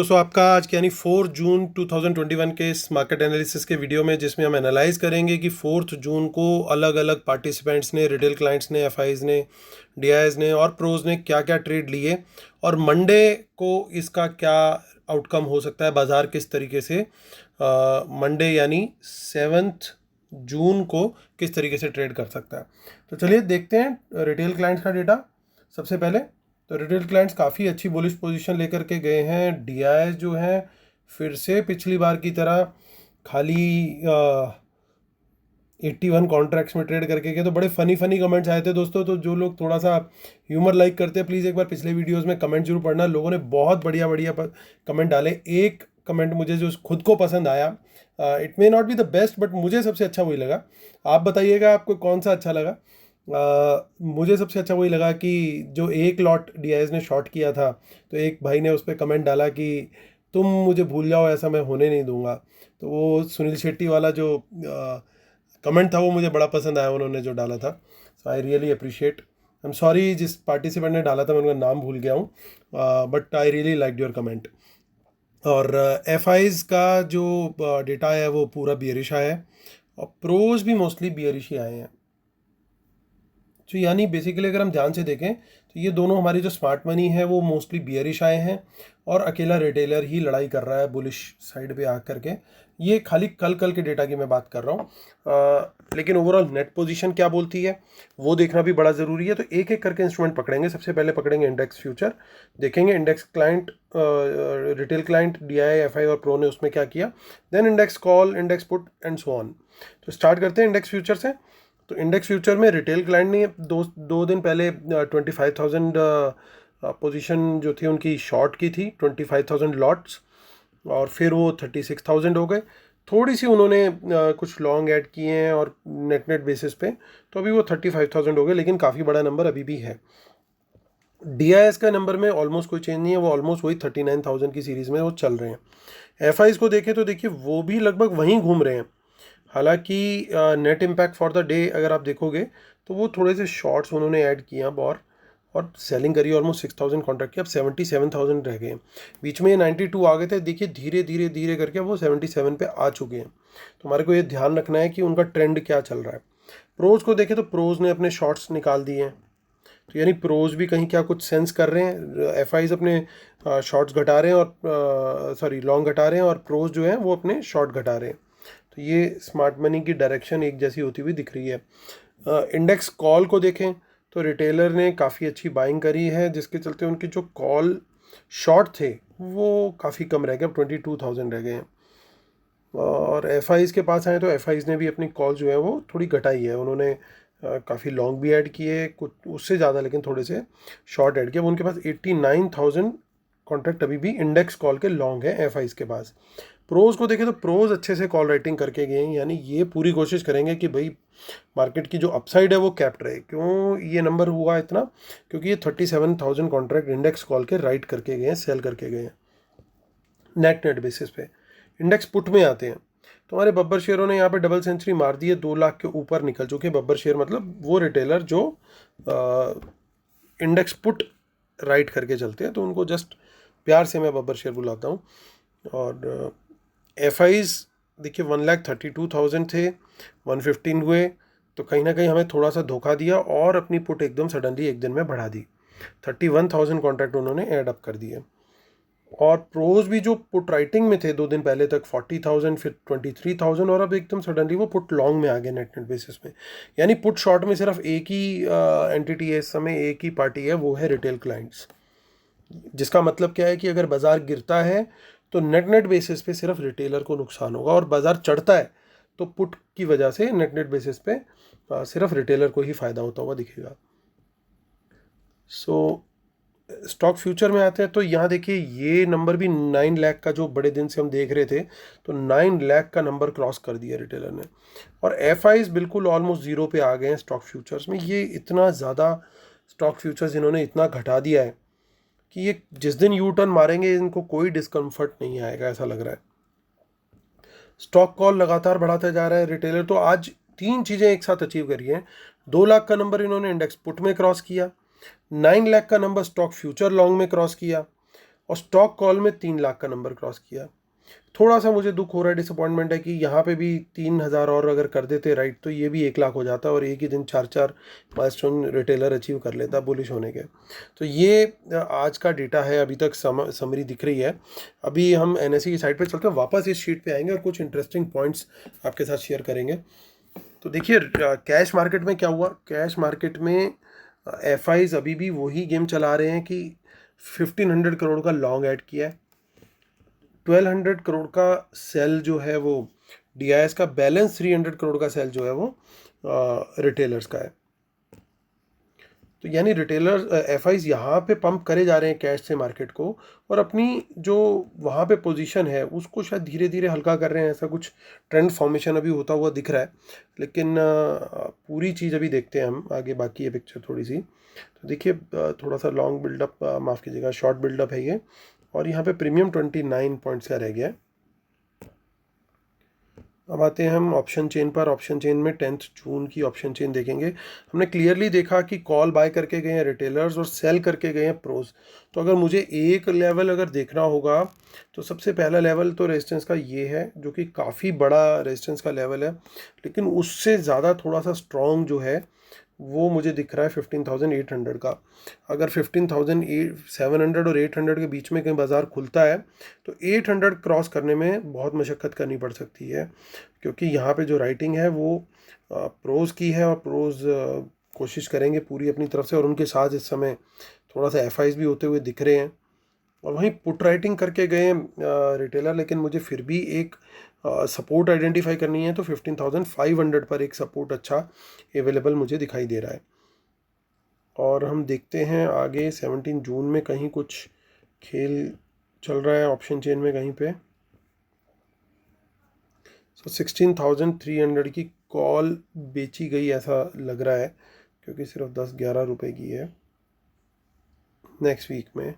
दोस्तों आपका आज यानी 4 जून 2021 के इस मार्केट एनालिसिस के वीडियो में जिसमें हम एनालाइज करेंगे कि 4 जून को अलग अलग पार्टिसिपेंट्स ने, रिटेल क्लाइंट्स ने, एफआईज ने, डीआईज ने और प्रोज ने क्या क्या ट्रेड लिए और मंडे को इसका क्या आउटकम हो सकता है, बाजार किस तरीके से मंडे यानी 7 जून को किस तरीके से ट्रेड कर सकता है। तो चलिए देखते हैं रिटेल क्लाइंट्स का डेटा। सबसे पहले तो रिटेल क्लाइंट्स काफ़ी अच्छी बुलिश पोजीशन लेकर के गए हैं। डीआईएस जो हैं फिर से पिछली बार की तरह खाली 81 कॉन्ट्रैक्ट्स में ट्रेड करके गए। तो बड़े फनी कमेंट्स आए थे दोस्तों। तो जो लोग थोड़ा सा ह्यूमर लाइक करते हैं प्लीज़ एक बार पिछले वीडियोस में कमेंट जरूर पढ़ना। लोगों ने बहुत बढ़िया बढ़िया कमेंट डाले। एक कमेंट मुझे जो खुद को पसंद आया, it may not be the best but मुझे सबसे अच्छा वही लगा। आप बताइएगा आपको कौन सा अच्छा लगा। मुझे सबसे अच्छा वही लगा कि जो एक लॉट डीआईएस ने शॉर्ट किया था तो एक भाई ने उस पर कमेंट डाला कि तुम मुझे भूल जाओ, ऐसा मैं होने नहीं दूंगा। तो वो सुनील शेट्टी वाला जो कमेंट था वो मुझे बड़ा पसंद आया, उन्होंने जो डाला था। So I really appreciate. I am sorry जिस पार्टिसिपेंट ने डाला था मैं उनका नाम भूल गया हूँ, but I really like your comment. और एफआईज का जो डेटा है वो पूरा बियरिश आया है और प्रोज भी मोस्टली बियरिश ही आए हैं। तो यानी बेसिकली अगर हम ध्यान से देखें तो ये दोनों हमारी जो स्मार्ट मनी है वो मोस्टली बियरिश आए हैं और अकेला रिटेलर ही लड़ाई कर रहा है बुलिश साइड पे आकर के। ये खाली कल के डेटा की मैं बात कर रहा हूँ, लेकिन ओवरऑल नेट पोजीशन क्या बोलती है वो देखना भी बड़ा ज़रूरी है। तो एक एक करके इंस्ट्रूमेंट पकड़ेंगे। सबसे पहले पकड़ेंगे इंडेक्स फ्यूचर, देखेंगे index client, retail client, DI, FI और प्रो ने उसमें क्या किया। Then index call, index put and so on. तो स्टार्ट करते हैं इंडेक्स फ्यूचर से। तो इंडेक्स फ्यूचर में रिटेल क्लाइंट ने दो दिन पहले 25,000 पोजीशन जो थी उनकी शॉर्ट की थी, 25,000 लॉट्स, और फिर वो 36,000 हो गए। थोड़ी सी उन्होंने कुछ लॉन्ग ऐड किए हैं और नेट बेसिस पे, तो अभी वो 35,000 हो गए, लेकिन काफ़ी बड़ा नंबर अभी भी है। डीआईएस का नंबर में ऑलमोस्ट कोई चेंज नहीं है, वो ऑलमोस्ट वही 39,000 की सीरीज़ में वो चल रहे हैं। एफआईज को देखें तो देखिए वो भी लगभग वहीं घूम रहे हैं। हालांकि net impact for the day अगर आप देखोगे तो वो थोड़े से शॉर्ट्स उन्होंने ऐड किए अब और सेलिंग करी, ऑलमोस्ट 6,000 कॉन्ट्रैक्ट की, अब 77,000 रह गए। बीच में ये 92 आ गए थे, देखिए धीरे धीरे करके वो 77 पे आ चुके हैं। तो हमारे को ये ध्यान रखना है कि उनका ट्रेंड क्या चल रहा है। प्रोज को देखें तो प्रोज ने अपने शॉर्ट्स निकाल दिए हैं, तो यानी प्रोज भी कहीं क्या कुछ सेंस कर रहे हैं। एफआईज अपने शॉर्ट्स घटा रहे हैं और सॉरी लॉन्ग घटा रहे हैं और प्रोज जो है वो अपने शॉर्ट घटा रहे हैं। तो ये स्मार्ट मनी की डायरेक्शन एक जैसी होती हुई दिख रही है। इंडेक्स कॉल को देखें तो रिटेलर ने काफ़ी अच्छी बाइंग करी है, जिसके चलते उनके जो कॉल शॉर्ट थे वो काफ़ी कम रह गए, अब 22,000 रह गए हैं। और एफआईज के पास आए तो एफआईज ने भी अपनी कॉल जो है वो थोड़ी घटाई है। उन्होंने काफ़ी लॉन्ग भी ऐड किए, कुछ उससे ज़्यादा, लेकिन थोड़े से शॉर्ट ऐड किए। उनके पास 89,000 कॉन्ट्रैक्ट अभी भी इंडेक्स कॉल के लॉन्ग है एफआईज के पास। प्रोज को देखें तो प्रोज अच्छे से कॉल राइटिंग करके गए हैं, यानी ये पूरी कोशिश करेंगे कि भाई मार्केट की जो अपसाइड है वो कैप्ट रहे। क्यों ये नंबर हुआ इतना? क्योंकि ये 37,000 कॉन्ट्रैक्ट इंडेक्स कॉल के राइट करके गए हैं, सेल करके गए हैं नेट बेसिस पे। इंडेक्स पुट में आते हैं तो हमारे बब्बर शेयरों ने यहाँ पे डबल सेंचुरी मार दी है, 2 लाख के ऊपर निकल चुके हैं। बब्बर शेयर मतलब वो रिटेलर जो इंडेक्स पुट राइट करके चलते हैं, तो उनको जस्ट प्यार से मैं बब्बर शेयर बुलाता हूँ। और एफआईज देखिए 1,32,000 थे, 115 हुए, तो कहीं ना कहीं हमें थोड़ा सा धोखा दिया और अपनी पुट एकदम सडनली एक दिन में बढ़ा दी। 31,000 कॉन्ट्रैक्ट उन्होंने ऐड अप कर दिए। और प्रोज भी जो पुट राइटिंग में थे 2 दिन पहले तक 40,000, फिर 23,000, और अब एकदम सडनली वो पुट लॉन्ग में आ गए नेट बेसिस में। यानी पुट शॉर्ट में सिर्फ एक ही एंटिटी है इस समय, एक ही पार्टी है, वो है रिटेल क्लाइंट्स। जिसका मतलब क्या है कि अगर बाजार गिरता है तो नेट बेसिस पे सिर्फ रिटेलर को नुकसान होगा, और बाजार चढ़ता है तो पुट की वजह से नेट बेसिस पे सिर्फ रिटेलर को ही फायदा होता हुआ दिखेगा। सो स्टॉक फ्यूचर में आते हैं तो यहाँ देखिए ये नंबर भी 9 लाख का जो बड़े दिन से हम देख रहे थे, तो 9 लाख का नंबर क्रॉस कर दिया रिटेलर ने। और एफआईज बिल्कुल ऑलमोस्ट जीरो पे आ गए हैं स्टॉक फ्यूचर्स में। ये इतना ज़्यादा स्टॉक फ्यूचर्स इन्होंने इतना घटा दिया है कि ये जिस दिन यू टर्न मारेंगे इनको कोई डिस्कम्फर्ट नहीं आएगा, ऐसा लग रहा है। स्टॉक कॉल लगातार बढ़ाता जा रहा है रिटेलर। तो आज 3 चीज़ें एक साथ अचीव करी हैं। 2 लाख का नंबर इन्होंने इंडेक्स पुट में क्रॉस किया, 9 लाख का नंबर स्टॉक फ्यूचर लॉन्ग में क्रॉस किया, और स्टॉक कॉल में 3 लाख का नंबर क्रॉस किया। थोड़ा सा मुझे दुख हो रहा है, डिसअपॉइंटमेंट है कि यहाँ पे भी 3,000 और अगर कर देते राइट तो ये भी 1 लाख हो जाता और एक ही दिन 4 माइलस्टोन रिटेलर अचीव कर लेता बुलिश होने के। तो ये आज का डेटा है, अभी तक समरी दिख रही है। अभी हम एनएसई की साइट पे चलते हैं, वापस इस शीट पे आएंगे और कुछ इंटरेस्टिंग पॉइंट्स आपके साथ शेयर करेंगे। तो देखिए कैश मार्केट में क्या हुआ। कैश मार्केट में एफ अभी भी वही गेम चला रहे हैं कि 1500 करोड़ का लॉन्ग ऐड किया है, 1200 करोड़ का सेल जो है वो डीआईएस का, बैलेंस 300 करोड़ का सेल जो है वो रिटेलर्स का है। तो यानी रिटेलर्स एफआईज यहाँ पे पंप करे जा रहे हैं कैश से मार्केट को, और अपनी जो वहाँ पे पोजीशन है उसको शायद धीरे धीरे हल्का कर रहे हैं। ऐसा कुछ ट्रेंड फॉर्मेशन अभी होता हुआ दिख रहा है, लेकिन पूरी चीज़ अभी देखते हैं हम आगे। बाकी ये पिक्चर थोड़ी सी तो देखिए, थोड़ा सा लॉन्ग बिल्डअप, माफ़ कीजिएगा शॉर्ट बिल्डअप है ये, और यहाँ पे प्रीमियम 29 पॉइंट्स का रह गया है। अब आते हैं हम ऑप्शन चेन पर। ऑप्शन चेन में 10 जून की ऑप्शन चेन देखेंगे। हमने क्लियरली देखा कि कॉल बाय करके गए हैं रिटेलर्स और सेल करके गए हैं प्रोज। तो अगर मुझे एक लेवल अगर देखना होगा तो सबसे पहला लेवल तो रेजिस्टेंस का ये है, जो कि काफ़ी बड़ा रेजिस्टेंस का लेवल है, लेकिन उससे ज़्यादा थोड़ा सा स्ट्रॉन्ग जो है वो मुझे दिख रहा है 15,800 का। अगर 15,700 और 800 के बीच में कहीं बाज़ार खुलता है तो 800 क्रॉस करने में बहुत मशक्क़त करनी पड़ सकती है, क्योंकि यहाँ पे जो राइटिंग है वो प्रोज की है, और प्रोज कोशिश करेंगे पूरी अपनी तरफ से, और उनके साथ इस समय थोड़ा सा एफआईज भी होते हुए दिख रहे हैं। और वहीं पुट राइटिंग करके गए रिटेलर, लेकिन मुझे फिर भी एक सपोर्ट आइडेंटिफाई करनी है, तो 15,500 पर एक सपोर्ट अच्छा अवेलेबल मुझे दिखाई दे रहा है। और हम देखते हैं आगे 17 जून में कहीं कुछ खेल चल रहा है ऑप्शन चेन में कहीं पे। 16,300 की कॉल बेची गई ऐसा लग रहा है, क्योंकि सिर्फ 10-11 रुपए की है। नेक्स्ट वीक में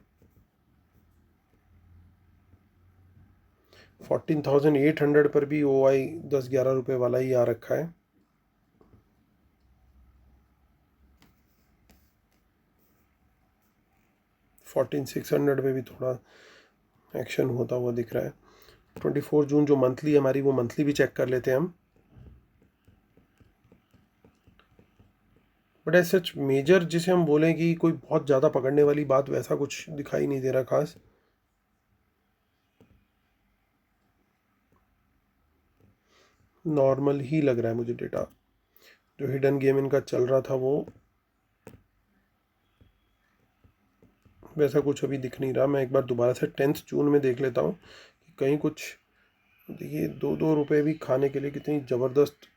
14,800 पर भी OI 10-11 रुपए वाला ही आ रखा है। $14,600 पे भी थोड़ा एक्शन होता हुआ दिख रहा है। 24 जून जो मंथली हमारी, वो मंथली भी चेक कर लेते हैं हम। बट ऐसे सच मेजर जिसे हम बोलें कि कोई बहुत ज़्यादा पकड़ने वाली बात, वैसा कुछ दिखाई नहीं दे रहा खास। नॉर्मल ही लग रहा है मुझे डेटा। जो हिडन गेम इनका चल रहा था वो वैसा कुछ अभी दिख नहीं रहा। मैं एक बार दोबारा से 10 जून में देख लेता हूँ कि कहीं कुछ। देखिए 2-2 रुपए भी खाने के लिए कितनी ज़बरदस्त।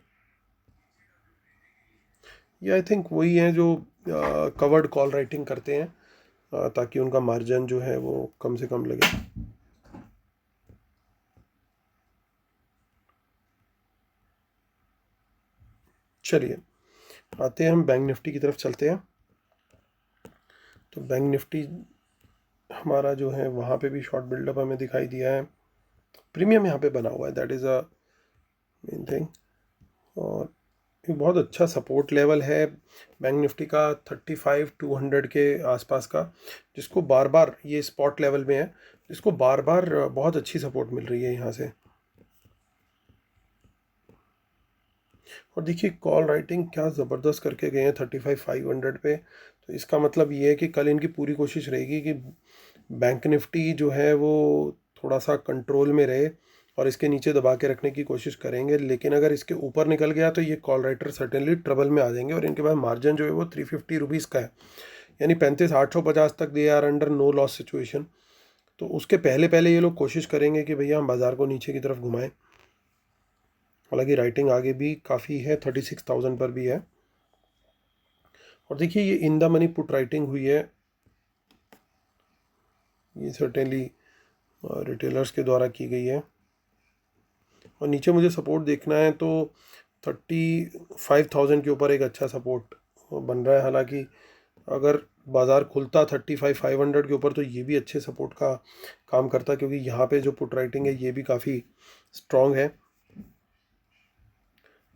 ये आई थिंक वही हैं जो कवर्ड कॉल राइटिंग करते हैं, ताकि उनका मार्जिन जो है वो कम से कम लगे। चलिए आते हैं हम बैंक निफ्टी की तरफ चलते हैं। तो बैंक निफ्टी हमारा जो है वहाँ पे भी शॉर्ट बिल्डअप हमें दिखाई दिया है। प्रीमियम यहाँ पे बना हुआ है, that is a main thing. और एक बहुत अच्छा सपोर्ट लेवल है बैंक निफ्टी का 35,200 के आसपास का, जिसको बार बार, ये स्पॉट लेवल में है, जिसको बार बार बहुत अच्छी सपोर्ट मिल रही है यहाँ से। और देखिए कॉल राइटिंग क्या ज़बरदस्त करके गए हैं 35,500 पे। तो इसका मतलब ये है कि कल इनकी पूरी कोशिश रहेगी कि बैंक निफ्टी जो है वो थोड़ा सा कंट्रोल में रहे, और इसके नीचे दबा के रखने की कोशिश करेंगे। लेकिन अगर इसके ऊपर निकल गया तो ये कॉल राइटर सर्टेनली ट्रबल में आ जाएंगे, और इनके पास मार्जिन जो है वो 350 रुपीज़ का है, यानी 35,850 तक they are under no loss situation. तो उसके पहले पहले ये लोग कोशिश करेंगे कि भैया हम बाज़ार को नीचे की तरफ घुमाएं। हालांकि राइटिंग आगे भी काफ़ी है, 36,000 पर भी है। और देखिए ये in the money put writing हुई है, ये सर्टेनली रिटेलर्स के द्वारा की गई है। और नीचे मुझे सपोर्ट देखना है तो 35,000 के ऊपर एक अच्छा सपोर्ट बन रहा है। हालांकि अगर बाज़ार खुलता 35,500 के ऊपर तो ये भी अच्छे सपोर्ट का काम करता, क्योंकि यहाँ पे जो पुट राइटिंग है ये भी काफ़ी स्ट्रॉन्ग है।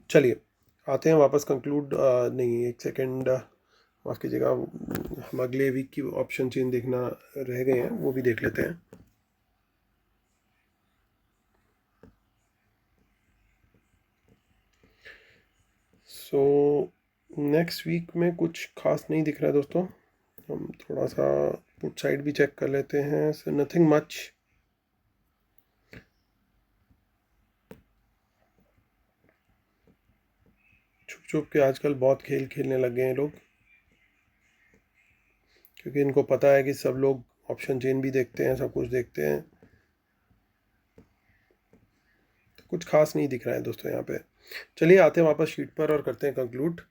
चलिए आते हैं वापस कंक्लूड, नहीं एक सेकेंड, माफ़ कीजिएगा, हम अगले वीक की ऑप्शन चेन देखना रह गए हैं, वो भी देख लेते हैं। सो नेक्स्ट वीक में कुछ खास नहीं दिख रहा है दोस्तों। हम थोड़ा सा पुट साइड भी चेक कर लेते हैं। So nothing much. छुप छुप के आजकल बहुत खेल खेलने लग गए हैं लोग, क्योंकि इनको पता है कि सब लोग ऑप्शन चेन भी देखते हैं, सब कुछ देखते हैं। तो कुछ खास नहीं दिख रहा है दोस्तों यहाँ पे। चलिए आते हैं वापस शीट पर और करते हैं कंक्लूड,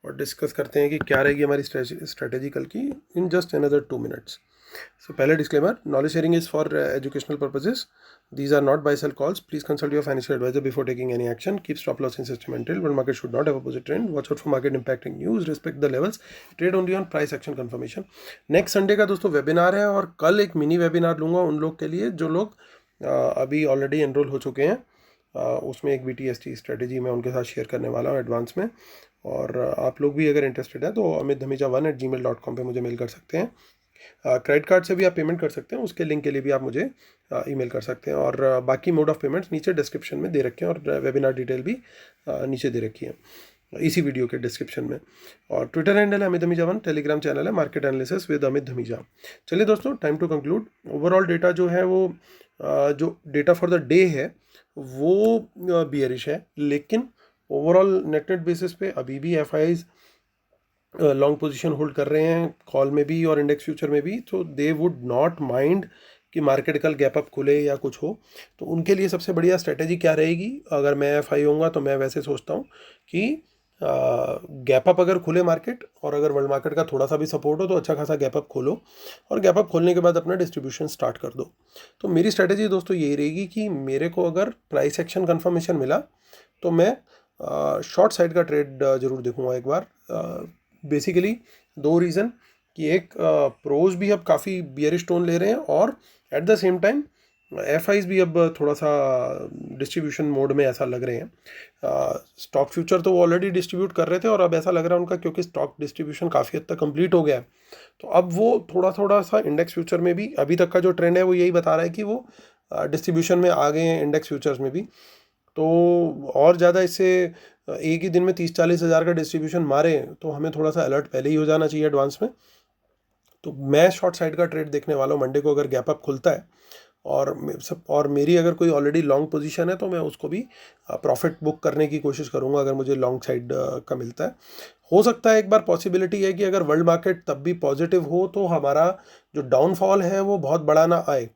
और डिस्कस करते हैं कि क्या रहेगी हमारी स्ट्रेटेजी कल की इन जस्ट अनदर 2 मिनट्स। सो पहले disclaimer, knowledge sharing is for educational purposes, these are not buy sell calls. Please consult your financial advisor before taking any action. Keep stop loss in system and trade. Bull market should not have opposite trend. Watch out for market impacting news. Respect the levels. Trade only on price action confirmation. Next Sunday का दोस्तों webinar है, और कल एक mini webinar लूँगा उन लोग के लिए जो लोग अभी ऑलरेडी एनरोल हो चुके हैं। उसमें एक BTST स्ट्रेटेजी मैं उनके साथ शेयर करने वाला हूँ एडवांस में। और आप लोग भी अगर इंटरेस्टेड है तो amitdhamija1@gmail.com पे मुझे मेल कर सकते हैं। क्रेडिट कार्ड से भी आप पेमेंट कर सकते हैं, उसके लिंक के लिए भी आप मुझे ईमेल कर सकते हैं। और बाकी मोड ऑफ पेमेंट्स नीचे डिस्क्रिप्शन में दे रखे हैं, और वेबिनार डिटेल भी नीचे दे रखी है इसी वीडियो के डिस्क्रिप्शन में। और ट्विटर हैंडल है अमित धमीजा 1, टेलीग्राम चैनल है market analysis with Amit Dhamija. चलिए दोस्तों, time to conclude. Overall data जो है वो जो डेटा फॉर द डे है वो बियरिश है, लेकिन ओवरऑल नेट बेसिस पे अभी भी FIs लॉन्ग पोजीशन होल्ड कर रहे हैं, कॉल में भी और इंडेक्स फ्यूचर में भी। तो दे वुड नॉट माइंड कि मार्केट कल गैप अप खुले या कुछ हो। तो उनके लिए सबसे बढ़िया स्ट्रेटेजी क्या रहेगी? अगर मैं FI होऊंगा तो मैं वैसे सोचता हूँ कि गैप अप अगर खुले मार्केट, और अगर वर्ल्ड मार्केट का थोड़ा सा भी सपोर्ट हो तो अच्छा खासा गैप अप खोलो, और गैप अप खोलने के बाद अपना डिस्ट्रीब्यूशन स्टार्ट कर दो। तो मेरी स्ट्रेटेजी दोस्तों यही रहेगी कि मेरे को अगर प्राइस एक्शन कन्फर्मेशन मिला तो मैं शॉर्ट साइड का ट्रेड जरूर देखूंगा एक बार। बेसिकली 2 रीज़न, कि एक प्रोज भी अब काफ़ी बियरिश टोन ले रहे हैं, और at the same time FIs भी अब थोड़ा सा डिस्ट्रीब्यूशन मोड में ऐसा लग रहे हैं। स्टॉक फ्यूचर तो वो ऑलरेडी डिस्ट्रीब्यूट कर रहे थे, और अब ऐसा लग रहा है उनका, क्योंकि स्टॉक डिस्ट्रीब्यूशन काफ़ी हद तक कंप्लीट हो गया है, तो अब वो थोड़ा सा इंडेक्स फ्यूचर में भी, अभी तक का जो ट्रेंड है वो यही बता रहा है कि वो डिस्ट्रीब्यूशन में आ गए हैं इंडेक्स फ्यूचर्स में भी। तो और ज़्यादा इससे एक ही दिन में 30-40 हज़ार का डिस्ट्रीब्यूशन मारे तो हमें थोड़ा सा अलर्ट पहले ही हो जाना चाहिए एडवांस में। तो मैं शॉर्ट साइड का ट्रेड देखने वाला हूँ मंडे को, अगर गैप अप खुलता है और मेरी अगर कोई ऑलरेडी लॉन्ग पोजीशन है तो मैं उसको भी प्रॉफिट बुक करने की कोशिश करूँगा अगर मुझे लॉन्ग साइड का मिलता है। हो सकता है एक बार पॉसिबिलिटी है कि अगर वर्ल्ड मार्केट तब भी पॉजिटिव हो तो हमारा जो डाउनफॉल है वो बहुत बड़ा ना आए।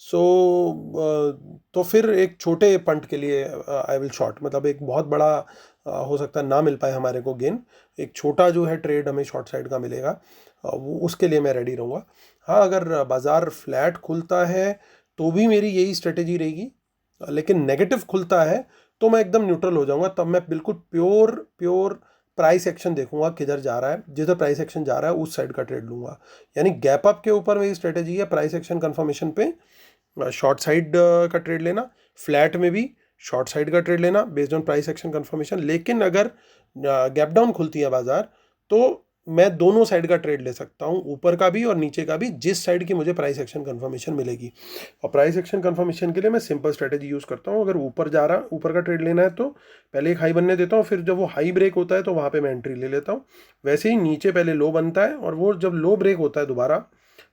तो फिर एक छोटे पंट के लिए आई विल शॉर्ट, मतलब एक बहुत बड़ा हो सकता है ना मिल पाए हमारे को गेन, एक छोटा जो है ट्रेड हमें शॉर्ट साइड का मिलेगा, वो उसके लिए मैं रेडी रहूँगा। हाँ, अगर बाज़ार फ्लैट खुलता है तो भी मेरी यही स्ट्रेटेजी रहेगी, लेकिन नेगेटिव खुलता है तो मैं एकदम न्यूट्रल हो जाऊँगा। तब मैं बिल्कुल प्योर प्राइस एक्शन देखूंगा, किधर जा रहा है, जिधर प्राइस एक्शन जा रहा है उस साइड का ट्रेड लूँगा। यानी गैप अप के ऊपर मेरी स्ट्रेटेजी है प्राइस एक्शन कन्फर्मेशन पे शॉर्ट साइड का ट्रेड लेना, फ्लैट में भी शॉर्ट साइड का ट्रेड लेना based on price action confirmation. लेकिन अगर गैप डाउन खुलती है बाजार तो मैं दोनों साइड का ट्रेड ले सकता हूं, ऊपर का भी और नीचे का भी, जिस साइड की मुझे प्राइस एक्शन कंफर्मेशन मिलेगी। और प्राइस एक्शन कंफर्मेशन के लिए मैं सिंपल स्ट्रेटेजी यूज़ करता हूं। अगर ऊपर जा रहा, ऊपर का ट्रेड लेना है तो पहले एक हाई बनने देता हूं, फिर जब वो हाई ब्रेक होता है तो वहां पे मैं एंट्री ले लेता हूं। वैसे ही नीचे पहले लो बनता है, और वो जब लो ब्रेक होता है दोबारा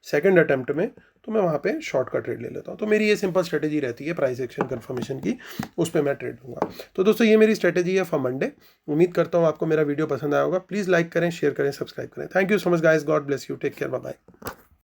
सेकंड अटेम्प्ट में, तो मैं वहाँ पे शॉर्ट का ट्रेड ले लेता हूँ। तो मेरी ये सिंपल स्ट्रेटेजी रहती है प्राइस एक्शन कंफर्मेशन की, उस पर मैं ट्रेड लूँगा। तो दोस्तों ये मेरी स्ट्रेटेजी है फॉर मंडे। उम्मीद करता हूँ आपको मेरा वीडियो पसंद आया होगा। प्लीज़ लाइक करें, शेयर करें, सब्सक्राइब करें। Thank you so much guys, God bless you, take care, bye bye.